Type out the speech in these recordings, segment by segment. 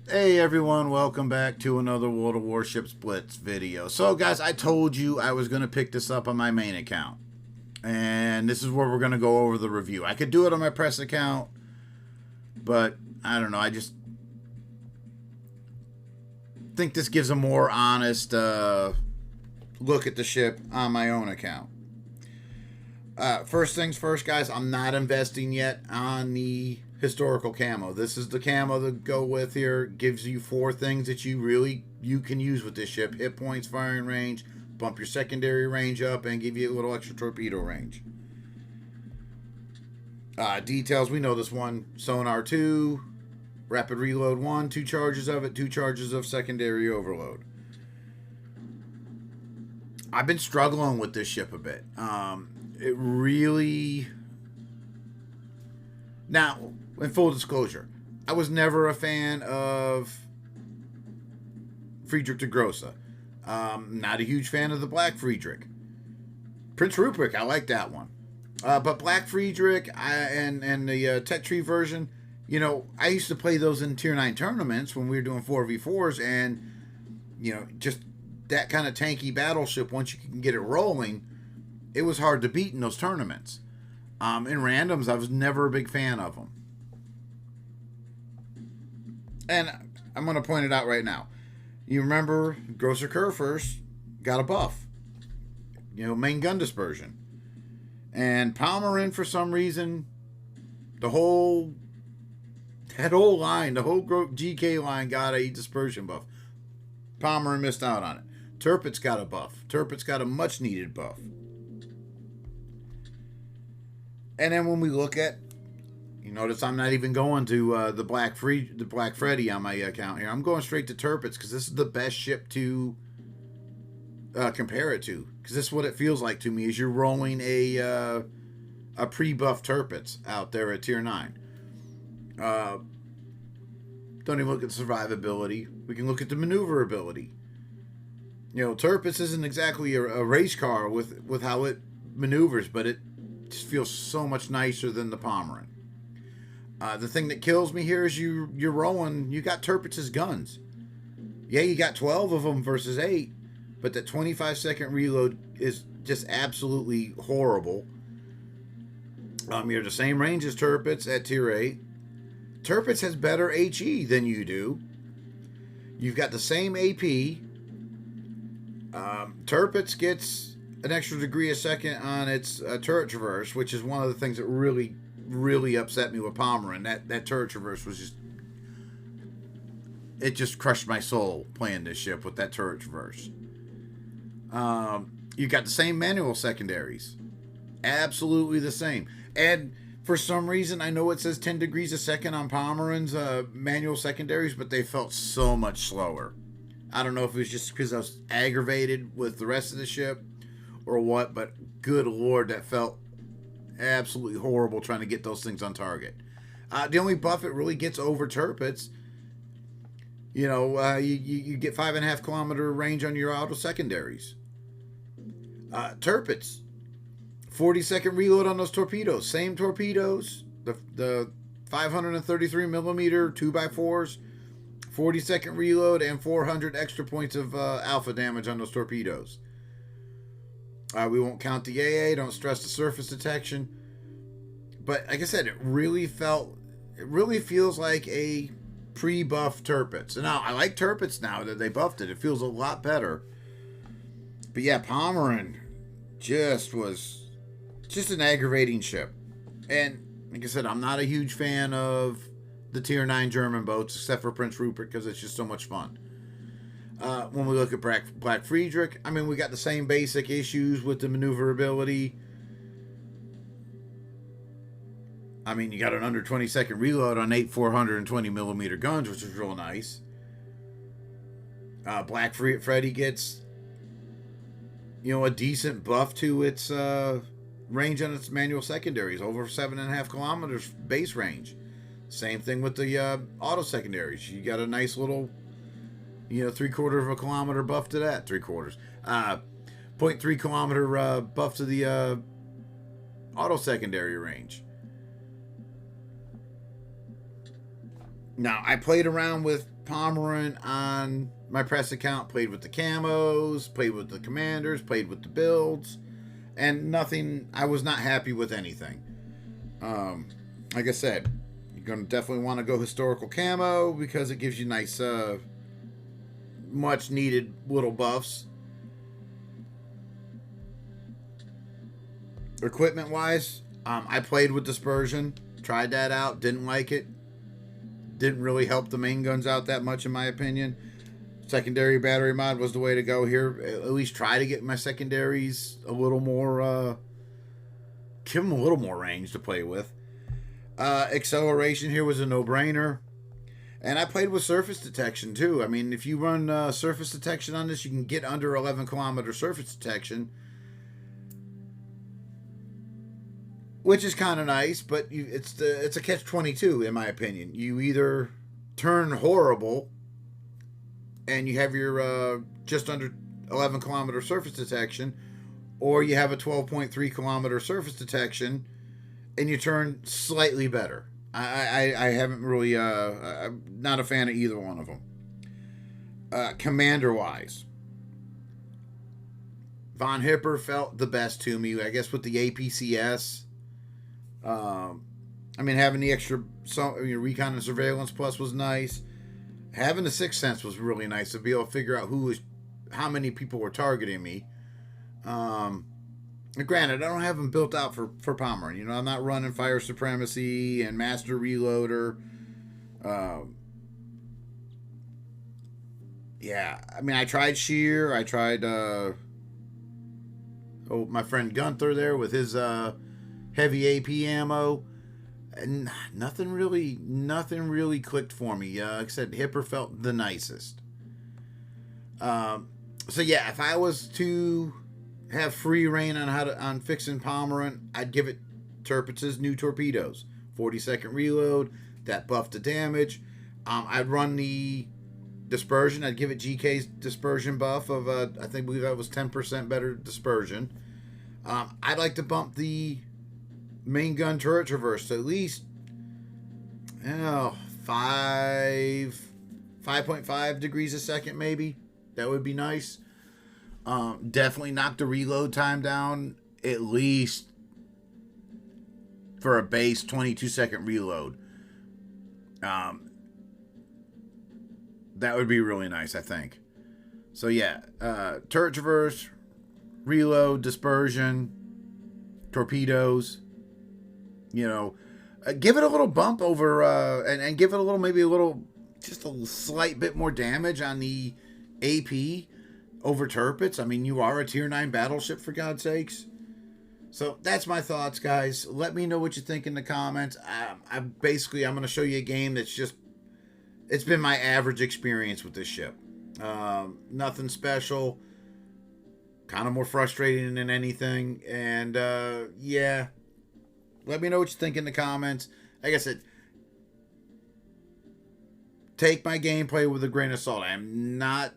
Hey everyone, welcome back to another World of Warships Blitz video. So guys, I told you I was going to pick this up on my main account. And this is where we're going to go over the review. I could do it on my press account, but I don't know, I just think this gives a more honest look at the ship on my own account. First things first, guys, I'm not investing yet on the historical camo. This is the camo to go with here. Gives you 4 things that you can use with this ship: hit points, firing range, bump your secondary range up, and give you a little extra torpedo range. Details, we know this one: sonar 2, rapid reload 1, 2 charges of it, 2 charges of secondary overload. I've been struggling with this ship a bit. It really... Now, in full disclosure, I was never a fan of Friedrich de Grosse. Not a huge fan of the Black Friedrich. Prince Rupert, I like that one. But Black Friedrich and the Tech Tree version, you know, I used to play those in Tier 9 tournaments when we were doing 4v4s, and, you know, just that kind of tanky battleship, once you can get it rolling, it was hard to beat in those tournaments. In randoms, I was never a big fan of them. And I'm going to point it out right now. You remember Grosser Kerr first got a buff. You know, main gun dispersion. And Pommern, for some reason, that whole line, the whole GK line got a dispersion buff. Pommern missed out on it. Tirpitz got a buff. Tirpitz got a much needed buff. And then when we look at, you notice I'm not even going to the Black Freddy on my account here. I'm going straight to Tirpitz because this is the best ship to compare it to. Because this is what it feels like to me, is you're rolling a pre-buff Tirpitz out there at Tier 9. Don't even look at the survivability. We can look at the maneuverability. You know, Tirpitz isn't exactly a race car with how it maneuvers, but it just feels so much nicer than the Pommern. The thing that kills me here is you're rolling. You got Tirpitz's guns. Yeah, you got 12 of them versus 8, but that 25-second reload is just absolutely horrible. You're the same range as Tirpitz at Tier 8. Tirpitz has better HE than you do. You've got the same AP. Tirpitz gets an extra degree a second on its turret traverse, which is one of the things that really upset me with Pommern. That turret traverse was it just crushed my soul playing this ship with that turret traverse. You got the same manual secondaries, absolutely the same. And for some reason, I know it says 10 degrees a second on Pommern's manual secondaries, but they felt so much slower. I don't know if it was just because I was aggravated with the rest of the ship or what, but good lord, that felt absolutely horrible trying to get those things on target. The only buff it really gets over Tirpitz, you know, you get 5.5 kilometer range on your auto secondaries. Tirpitz, 40-second reload on those torpedoes. Same torpedoes, the 533 millimeter 2x4s, 40-second reload, and 400 extra points of alpha damage on those torpedoes. We won't count the AA, don't stress the surface detection. But like I said, it really feels like a pre-buff Tirpitz. And now I like Tirpitz now that they buffed it. It feels a lot better. But yeah, Pommern was just an aggravating ship. And like I said, I'm not a huge fan of the Tier 9 German boats, except for Prince Rupert, because it's just so much fun. When we look at Black Friedrich, I mean, we got the same basic issues with the maneuverability. I mean, you got an under 20-second reload on 8 420 millimeter guns, which is real nice. Black Freddy gets, you know, a decent buff to its range on its manual secondaries, over 7.5 kilometers base range. Same thing with the auto secondaries. You got a nice little, you know, 3/4 of a kilometer buff to that. 3/4. 0.3 kilometer buff to the auto secondary range. Now, I played around with Pommern on my press account, played with the camos, played with the commanders, played with the builds, and nothing. I was not happy with anything. Like I said, you're going to definitely want to go historical camo because it gives you nice, much needed little buffs. Equipment wise, I played with dispersion, tried that out, didn't like it. Didn't really help the main guns out that much, in my opinion. Secondary battery mod was the way to go here. At least try to get my secondaries a little more, give them a little more range to play with. Acceleration here was a no-brainer. And I played with surface detection too. I mean, if you run surface detection on this, you can get under 11 kilometer surface detection, which is kind of nice, but it's a catch-22 in my opinion. You either turn horrible and you have your just under 11 kilometer surface detection, or you have a 12.3 kilometer surface detection and you turn slightly better. I haven't really, I'm not a fan of either one of them. Commander-wise, Von Hipper felt the best to me, I guess, with the APCS. I mean, having the extra recon and surveillance plus was nice. Having the sixth sense was really nice to be able to figure out how many people were targeting me. Granted, I don't have them built out for Pommern. You know, I'm not running Fire Supremacy and Master Reloader. Yeah, I mean, I tried Shear. I tried my friend Gunther there with his heavy AP ammo. And nothing really clicked for me. Like I said, Hipper felt the nicest. So yeah, if I was to have free reign on fixing Pommern, I'd give it Tirpitz's new torpedoes. 40-second reload, that buff to damage. I'd run the dispersion. I'd give it GK's dispersion buff of I believe that was 10% better dispersion. I'd like to bump the main gun turret traverse to at least 5.5 degrees a second, maybe. That would be nice. Definitely knock the reload time down at least for a base 22-second reload. That would be really nice, I think. So yeah, turret traverse, reload, dispersion, torpedoes. You know, give it a little bump over, and give it just a slight bit more damage on the AP over Tirpitz. I mean, you are a tier 9 battleship, for God's sakes. So that's my thoughts, guys. Let me know what you think in the comments. I'm going to show you a game that's it's been my average experience with this ship. Nothing special. Kind of more frustrating than anything. And, yeah. Let me know what you think in the comments. Like I said, take my gameplay with a grain of salt. I'm not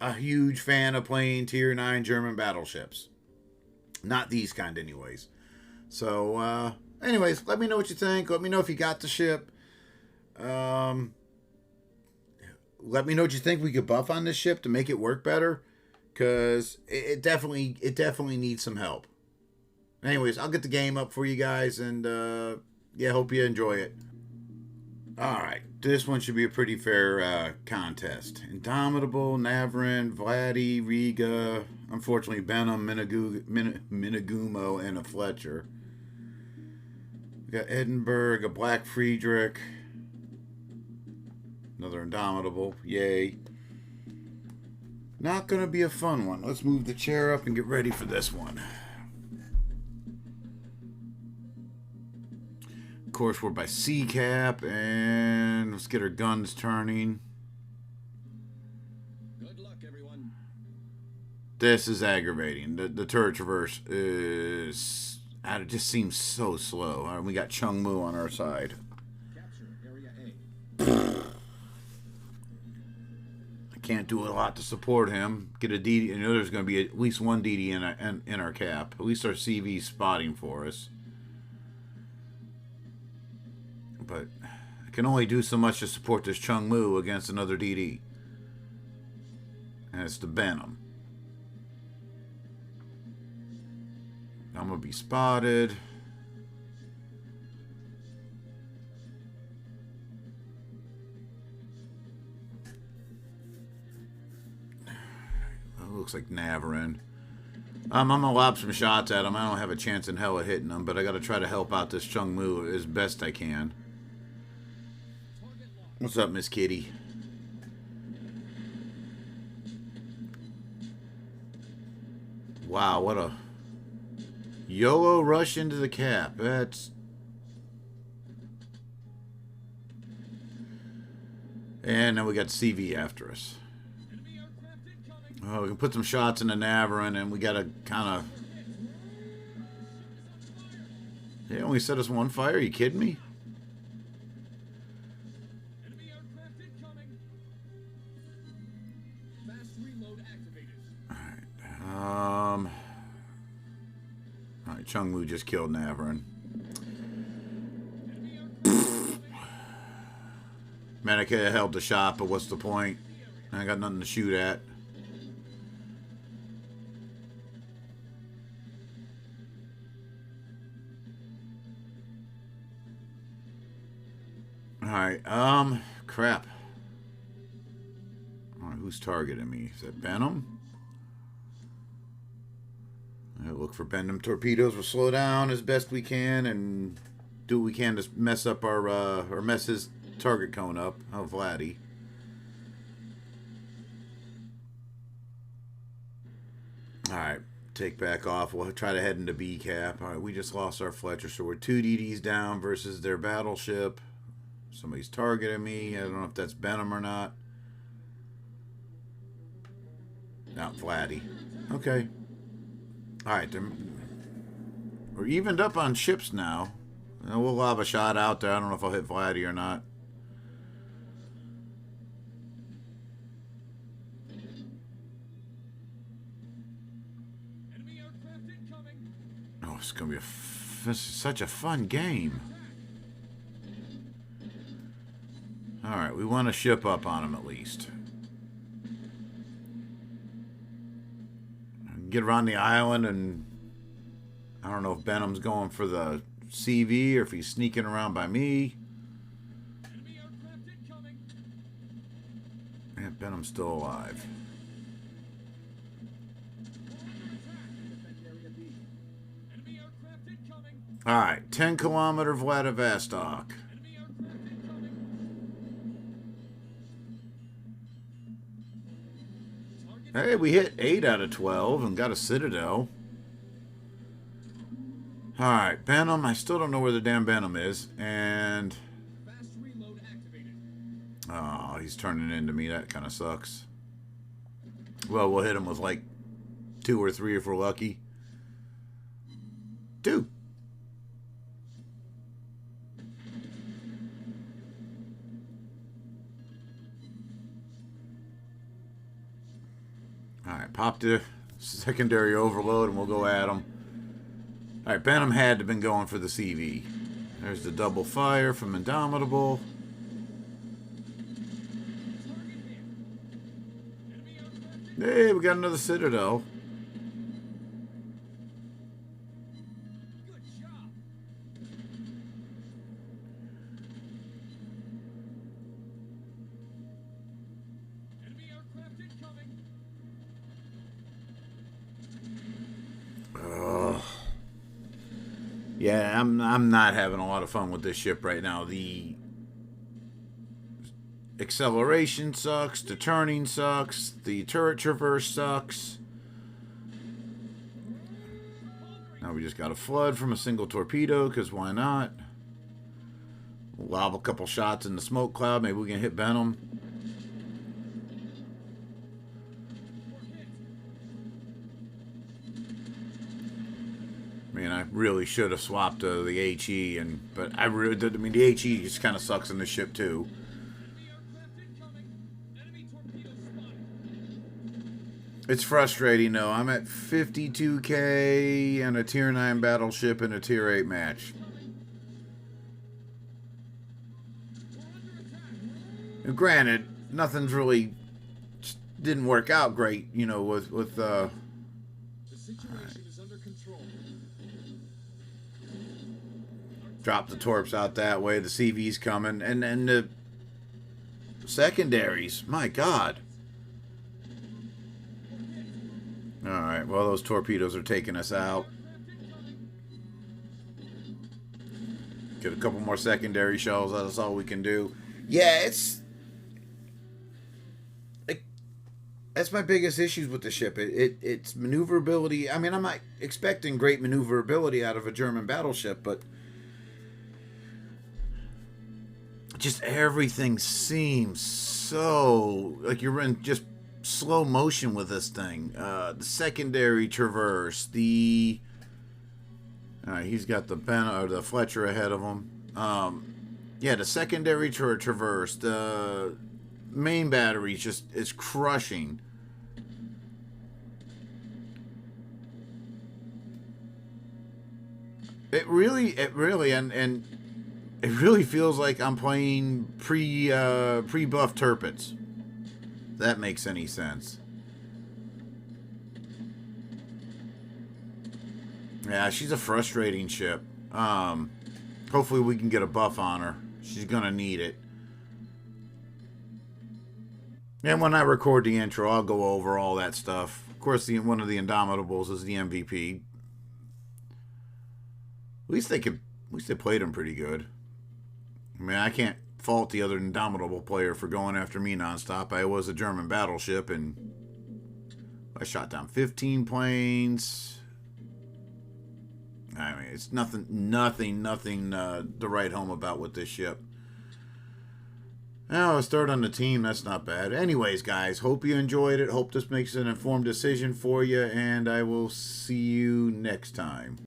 a huge fan of playing tier 9 German battleships. Not these kind anyways. So, anyways, let me know what you think. Let me know if you got the ship. Let me know what you think we could buff on this ship to make it work better. Because it definitely needs some help. Anyways, I'll get the game up for you guys, and yeah, hope you enjoy it. Alright, this one should be a pretty fair contest. Indomitable, Navrin, Vladdy, Riga, unfortunately Benham, Minagumo, and a Fletcher. We got Edinburgh, a Black Friedrich, another Indomitable, yay. Not going to be a fun one. Let's move the chair up and get ready for this one. Of course, we're by C-Cap, and let's get our guns turning. Good luck, everyone. This is aggravating. The turret traverse is... it just seems so slow. We got Chung Mu on our side. Capture area A. I can't do a lot to support him. Get a DD. You know there's going to be at least one DD in our cap. At least our CV's spotting for us. But I can only do so much to support this Chung Mu against another DD. And it's the Benham. I'm going to be spotted. It looks like Navarin. I'm going to lob some shots at him. I don't have a chance in hell of hitting him, but I got to try to help out this Chung Mu as best I can. What's up, Miss Kitty? Wow, what a YOLO rush into the cap. That's... And then we got CV after us. Oh, we can put some shots in the Navarin, and we got to kind of... They only set us one fire? Are you kidding me? Alright, Chung Mu just killed Navarin. Man, I could have held the shot, but what's the point? I got nothing to shoot at. Alright, crap. Alright, who's targeting me? Is that Benham? I'll look for Benham torpedoes. We'll slow down as best we can and do what we can to mess up our, or mess his target cone up. Oh, Vladdy. Alright, take back off. We'll try to head into B cap. Alright, we just lost our Fletcher, so we're 2 DDs down versus their battleship. Somebody's targeting me. I don't know if that's Benham or not. Not Vladdy. Okay. Alright, we're evened up on ships now. We'll lob a shot out there. I don't know if I'll hit Vladdy or not. Oh, it's going to be this is such a fun game. Alright, we want to ship up on him at least. Get around the island, and I don't know if Benham's going for the CV or if he's sneaking around by me. Yeah, Benham's still alive. Alright, 10-kilometer Vladivostok. Hey, we hit 8 out of 12 and got a Citadel. Alright, Benham. I still don't know where the damn Benham is. And... oh, he's turning into me. That kind of sucks. Well, we'll hit him with like 2 or 3 if we're lucky. 2. Alright, pop the secondary overload and we'll go at him. Alright, Benham had to have been going for the CV. There's the double fire from Indomitable. Hey, we got another Citadel. Yeah, I'm not having a lot of fun with this ship right now. The acceleration sucks, the turning sucks, the turret traverse sucks. Now we just got a flood from a single torpedo, because why not? We'll lob a couple shots in the smoke cloud. Maybe we can hit Benham. Man, I really should have swapped the HE, but I mean the HE just kind of sucks in this ship too. It's frustrating though. I'm at 52k and a tier 9 battleship in a tier 8 match. And granted, nothing's really didn't work out great, you know, with The situation is under control. drop the torps out that way. The CV's coming, and the secondaries. My God. All right. Well, those torpedoes are taking us out. Get a couple more secondary shells. That's all we can do. Yeah, that's my biggest issues with the ship. It's maneuverability. I mean, I'm not expecting great maneuverability out of a German battleship, but just everything seems so like you're in just slow motion with this thing. The secondary traverse, the he's got the the Fletcher ahead of him. Yeah, the secondary traverse, the main battery just is crushing. It really, and it really feels like I'm playing pre-buff Tirpitz. If that makes any sense. Yeah, she's a frustrating ship. Hopefully we can get a buff on her. She's gonna need it. And when I record the intro, I'll go over all that stuff. Of course, one of the Indomitables is the MVP. At least they played him pretty good. I mean, I can't fault the other Indomitable player for going after me nonstop. I was a German battleship, and I shot down 15 planes. I mean, it's nothing to write home about with this ship. Now, a third on the team, that's not bad. Anyways, guys, hope you enjoyed it. Hope this makes an informed decision for you, and I will see you next time.